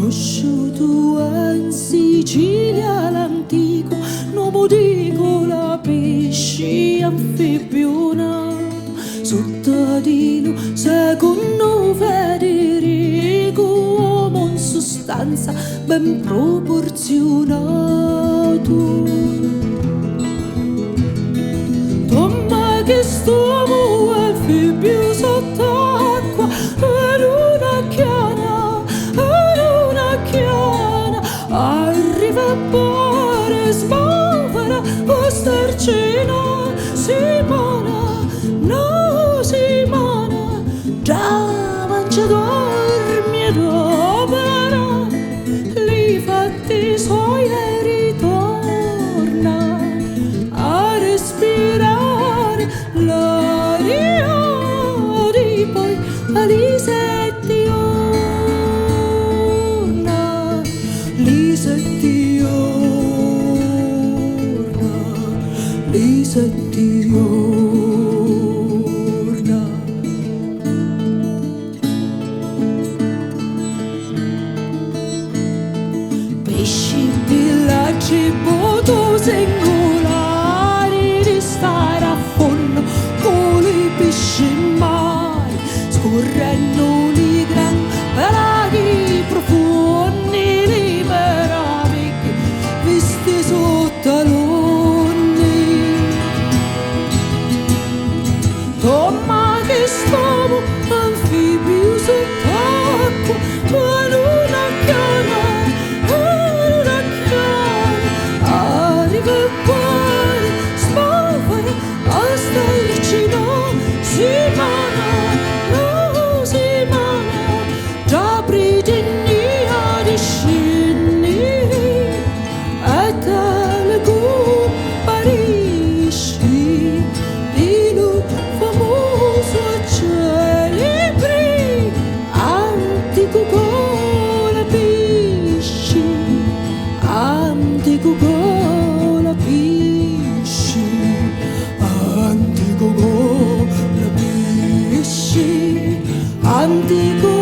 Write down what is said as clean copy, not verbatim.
Cresciuto in Sicilia l'antico, non dico la pesci anfibionato, sotto di lui secondo Federico, uomo in sostanza ben proporzionato. Tomma che st'uomo anfibio sott'acqua, per una chiana, arriva a pare smuovere postarcina Simona, no Simona, già mangia dormi ed opera, li fatti suoi e ritorna a respirare l'aria di poi Alisettiona. Lisettiorna. Pesci, villaggi, boto singolari di stare a fondo con i pesci mai, scorrendo li gran laghi profondi, liberati visti sotto l'onde. Tomma che stavo anfibio sott'acqua, ma una chiama, arriva a cuore, smuovere a starci no, Simona, no Simona, già prigioniera di scendere e tale comparisci di lui famoso celebre, antico colpisci, antico colpisci, antico colpisci, antico